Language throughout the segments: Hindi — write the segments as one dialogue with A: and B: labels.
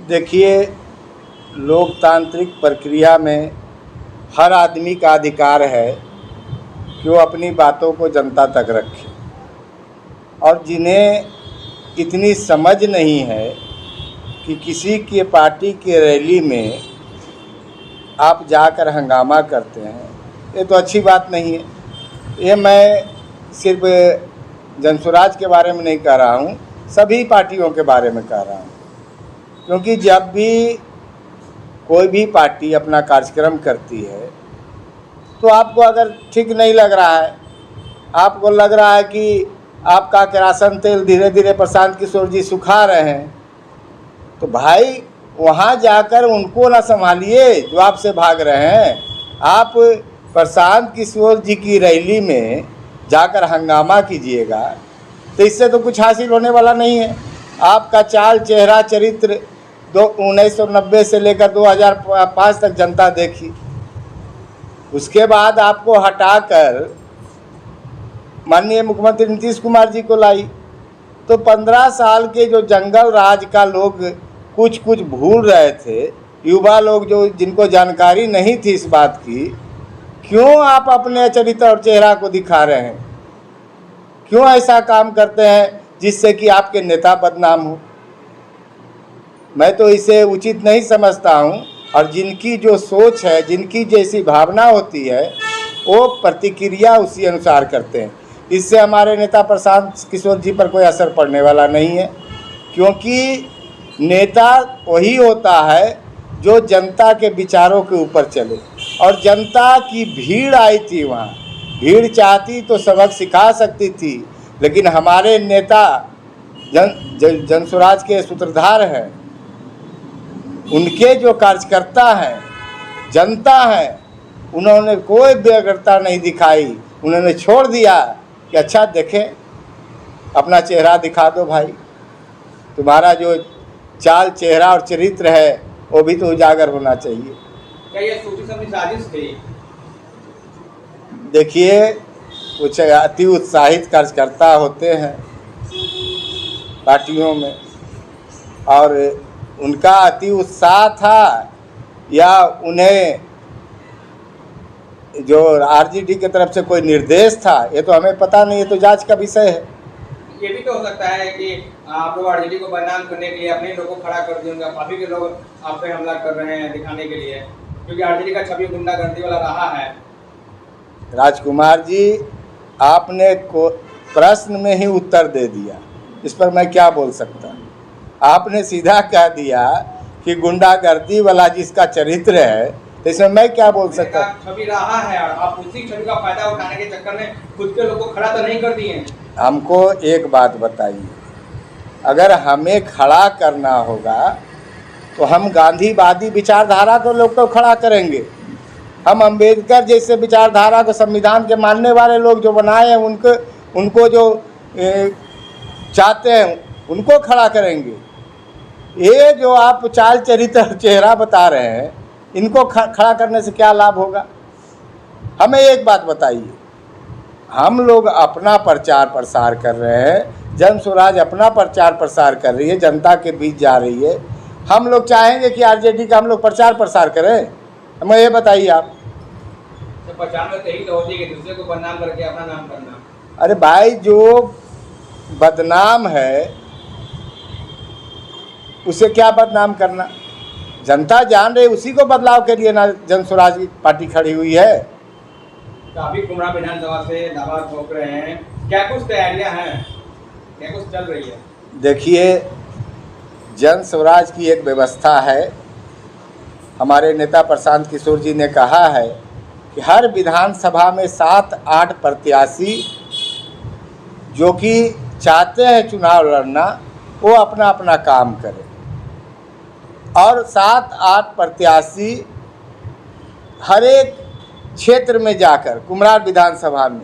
A: देखिए, लोकतांत्रिक प्रक्रिया में हर आदमी का अधिकार है कि वो अपनी बातों को जनता तक रखे, और जिन्हें इतनी समझ नहीं है कि किसी के पार्टी के रैली में आप जाकर हंगामा करते हैं, ये तो अच्छी बात नहीं है। ये मैं सिर्फ जनसुराज के बारे में नहीं कह रहा हूँ, सभी पार्टियों के बारे में कह रहा हूँ। क्योंकि जब भी कोई भी पार्टी अपना कार्यक्रम करती है तो आपको अगर ठीक नहीं लग रहा है, आपको लग रहा है कि आपका केरासन तेल धीरे धीरे प्रशांत किशोर जी सुखा रहे हैं, तो भाई वहाँ जाकर उनको ना संभालिए जो आपसे भाग रहे हैं। आप प्रशांत किशोर जी की रैली में जाकर हंगामा कीजिएगा तो इससे तो कुछ हासिल होने वाला नहीं है। आपका चाल चेहरा चरित्र 1990 से लेकर 2005 तक जनता देखी, उसके बाद आपको हटाकर माननीय मुख्यमंत्री नीतीश कुमार जी को लाई, तो 15 साल के जो जंगल राज का लोग कुछ कुछ भूल रहे थे, युवा लोग जो जिनको जानकारी नहीं थी इस बात की, क्यों आप अपने चरित्र और चेहरा को दिखा रहे हैं? क्यों ऐसा काम करते हैं जिससे कि आपके नेता बदनाम हो? मैं तो इसे उचित नहीं समझता हूं। और जिनकी जो सोच है, जिनकी जैसी भावना होती है, वो प्रतिक्रिया उसी अनुसार करते हैं। इससे हमारे नेता प्रशांत किशोर जी पर कोई असर पड़ने वाला नहीं है, क्योंकि नेता वही होता है जो जनता के विचारों के ऊपर चले। और जनता की भीड़ आई थी वहाँ, भीड़ चाहती तो सबक सिखा सकती थी, लेकिन हमारे नेता जनसुराज के सूत्रधार हैं, उनके जो कार्यकर्ता हैं, जनता है, उन्होंने कोई व्यग्रता नहीं दिखाई। उन्होंने छोड़ दिया कि अच्छा देखें, अपना चेहरा दिखा दो भाई, तुम्हारा जो चाल चेहरा और चरित्र है वो भी तो उजागर होना चाहिए।
B: क्या ये सोची समझी साजिश थी?
A: देखिए, कुछ अति उत्साहित कार्यकर्ता होते हैं पार्टियों में, और उनका अति उत्साह था या उन्हें जो आरजेडी की तरफ से कोई निर्देश था, ये तो हमें पता नहीं, ये तो जांच का विषय है।
B: ये भी तो हो सकता है कि आप लोग आरजेडी को बदनाम करने के लिए अपने लोगों को खड़ा कर देंगे, काफी के लोग आप पे हमला कर रहे हैं दिखाने के लिए, क्योंकि आरजेडी का छवि गुंडागर्दी वाला रहा है।
A: राजकुमार जी, आपने प्रश्न में ही उत्तर दे दिया, इस पर मैं क्या बोल सकता। आपने सीधा कह दिया कि गुंडागर्दी वाला जिसका चरित्र है, तो इसमें मैं क्या बोल सकता।
B: छवि रहा है, आप उसी छवि का फायदा उठाने के चक्कर में खुद के लोगों को खड़ा तो नहीं कर दिए।
A: हमको एक बात बताइए, अगर हमें खड़ा करना होगा तो हम गांधीवादी विचारधारा को लोग तो खड़ा करेंगे, हम अंबेडकर जैसे विचारधारा को, संविधान के मानने वाले लोग जो बनाए हैं उनको जो चाहते हैं उनको खड़ा करेंगे। ये जो आप चाल चरित्र चेहरा बता रहे हैं, इनको खड़ा करने से क्या लाभ होगा? हमें एक बात बताइए, हम लोग अपना प्रचार प्रसार कर रहे हैं, जनसुराज अपना प्रचार प्रसार कर रही है, जनता के बीच जा रही है। हम लोग चाहेंगे कि आरजेडी का हम लोग प्रचार प्रसार करें? हमें ये बताइए आप।
B: तो प्रचार में यही तो होती है कि दूसरे को बदनाम करके अपना नाम करना। अरे
A: भाई, जो बदनाम है उसे क्या बदनाम करना? जनता जान रही, उसी को बदलाव के लिए ना जनसुराज की पार्टी खड़ी हुई है।
B: काफी कुमरा विधानसभा से दावा ठोक रहे हैं, क्या कुछ तैयारियां हैं, क्या कुछ चल रही है?
A: देखिए, जनसुराज की एक व्यवस्था है। हमारे नेता प्रशांत किशोर जी ने कहा है कि हर विधानसभा में 7-8 प्रत्याशी जो कि चाहते हैं चुनाव लड़ना, वो अपना अपना काम करें, और 7-8 प्रत्याशी हर एक क्षेत्र में जाकर, कुमरार विधानसभा में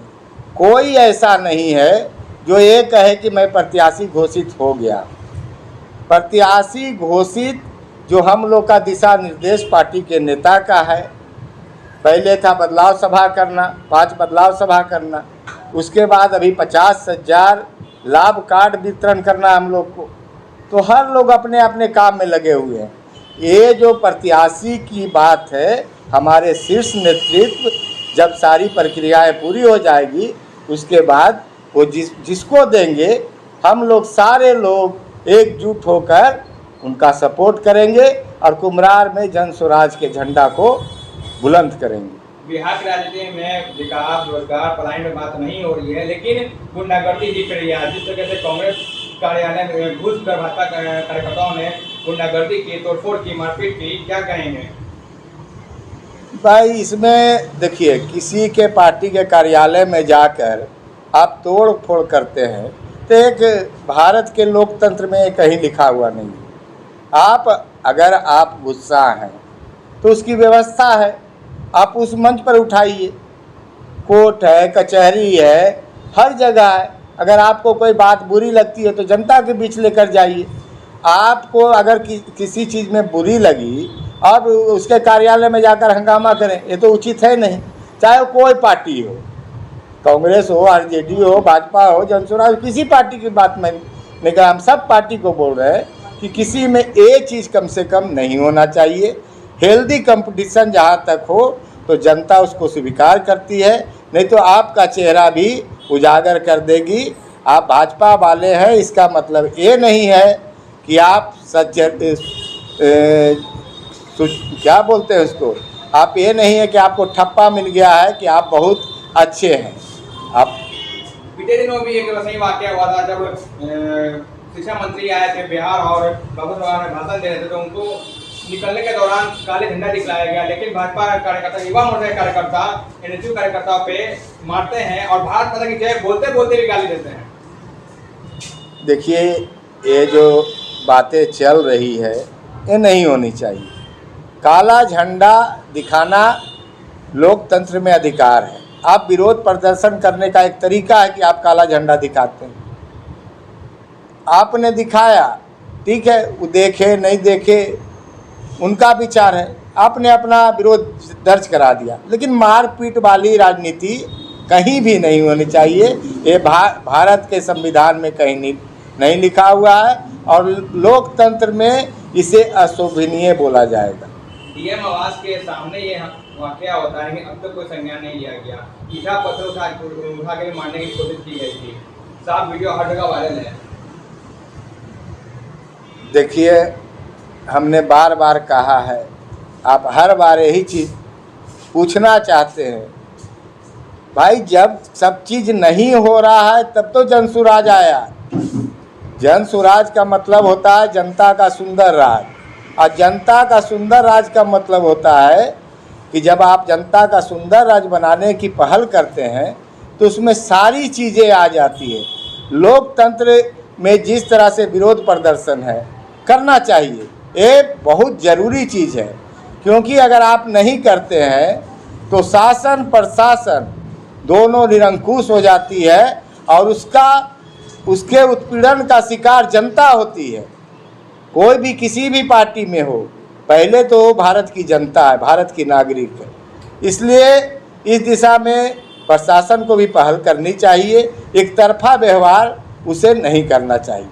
A: कोई ऐसा नहीं है जो ये कहे कि मैं प्रत्याशी घोषित हो गया। प्रत्याशी घोषित जो हम लोग का दिशा निर्देश पार्टी के नेता का है, पहले था बदलाव सभा करना, 5 बदलाव सभा करना, उसके बाद अभी 50,000 लाभ कार्ड वितरण करना हम लोग को। तो हर लोग अपने अपने काम में लगे हुए हैं। ये जो प्रत्याशी की बात है, हमारे शीर्ष नेतृत्व जब सारी प्रक्रियाएं पूरी हो जाएगी उसके बाद वो जिसको देंगे, हम लोग सारे लोग एकजुट होकर उनका सपोर्ट करेंगे और कुम्हरार में जन स्वराज के झंडा को बुलंद करेंगे।
B: बिहार की राजनीति में विकास, रोजगार, पढ़ाई में बात नहीं हो रही है, लेकिन गुंडागर्दी दिख रही है। जिस तरह से कांग्रेस कार्यालय में घुस कर भाजपा कार्यकर्ताओं ने गुंडागर्दी की, तोड़फोड़ की, मारपीट की, क्या कहेंगे?
A: भाई इसमें देखिए, किसी के पार्टी के कार्यालय में जाकर आप तोड़ फोड़ करते हैं तो एक भारत के लोकतंत्र में कहीं लिखा हुआ नहीं है। अगर आप गुस्सा हैं तो उसकी व्यवस्था है, आप उस मंच पर उठाइए। कोर्ट है, कचहरी है, हर जगह है। अगर आपको कोई बात बुरी लगती है तो जनता के बीच लेकर जाइए। आपको अगर किसी चीज़ में बुरी लगी अब उसके कार्यालय में जाकर हंगामा करें, ये तो उचित है नहीं। चाहे कोई पार्टी हो, कांग्रेस हो, आरजेडी हो, भाजपा हो, जन स्वराज, किसी पार्टी की बात मैं नहीं कर, हम सब पार्टी को बोल रहे हैं कि किसी में एक चीज़ कम से कम नहीं होना चाहिए। हेल्दी कंपटीशन जहाँ तक हो तो जनता उसको स्वीकार करती है, नहीं तो आपका चेहरा भी उजागर कर देगी। आप भाजपा वाले हैं इसका मतलब ये नहीं है कि आप क्या बोलते हैं उसको, आप ये नहीं है कि आपको ठप्पा मिल गया है कि आप बहुत अच्छे हैं। आप
B: बीते दिनों भी एक वैसा ही वाकया हुआ था जब शिक्षा मंत्री आए थे बिहार और बाबू सभा में भाषण दे रहे थे, तो उनको निकलने के दौरान काले झंडा दिखलाया गया। लेकिन भाजपा कार्यकर्ता, युवा मोर्चा के कार्यकर्ता एनएसयू कार्यकर्ताओं पे मारते हैं और भारत माता की जय बोलते बोलते भी गाली देते हैं।
A: देखिए, ये जो बातें चल रही है ये नहीं होनी चाहिए। काला झंडा दिखाना लोकतंत्र में अधिकार है। आप विरोध प्रदर्शन करने का एक तरीका है कि आप काला झंडा दिखाते हैं। आपने दिखाया, ठीक है, वो देखे नहीं देखे उनका विचार है, आपने अपना विरोध दर्ज करा दिया। लेकिन मारपीट वाली राजनीति कहीं भी नहीं होनी चाहिए। ये भारत के संविधान में कहीं नहीं लिखा हुआ है और लोकतंत्र में इसे अशोभनीय बोला जाएगा।
B: डीएम आवास के सामने ये वाकया होता है कि अब तक कोई संज्ञान नहीं लिया गया। ईटा पत्थर उठा के मारने की कोशिश की गई थी। साफ वीडियो हर जगह वायरल है।
A: देखिए, हमने बार बार कहा है, आप हर बार यही चीज़ पूछना चाहते हैं। भाई जब सब चीज़ नहीं हो रहा है तब तो जन स्वराज आया। जन स्वराज का मतलब होता है जनता का सुंदर राज, और जनता का सुंदर राज का मतलब होता है कि जब आप जनता का सुंदर राज बनाने की पहल करते हैं तो उसमें सारी चीज़ें आ जाती है। लोकतंत्र में जिस तरह से विरोध प्रदर्शन है करना चाहिए, ये बहुत ज़रूरी चीज़ है। क्योंकि अगर आप नहीं करते हैं तो शासन प्रशासन दोनों निरंकुश हो जाती है और उसके उत्पीड़न का शिकार जनता होती है। कोई भी किसी भी पार्टी में हो, पहले तो भारत की जनता है, भारत की नागरिक है। इसलिए इस दिशा में प्रशासन को भी पहल करनी चाहिए। एक तरफा व्यवहार उसे नहीं करना चाहिए।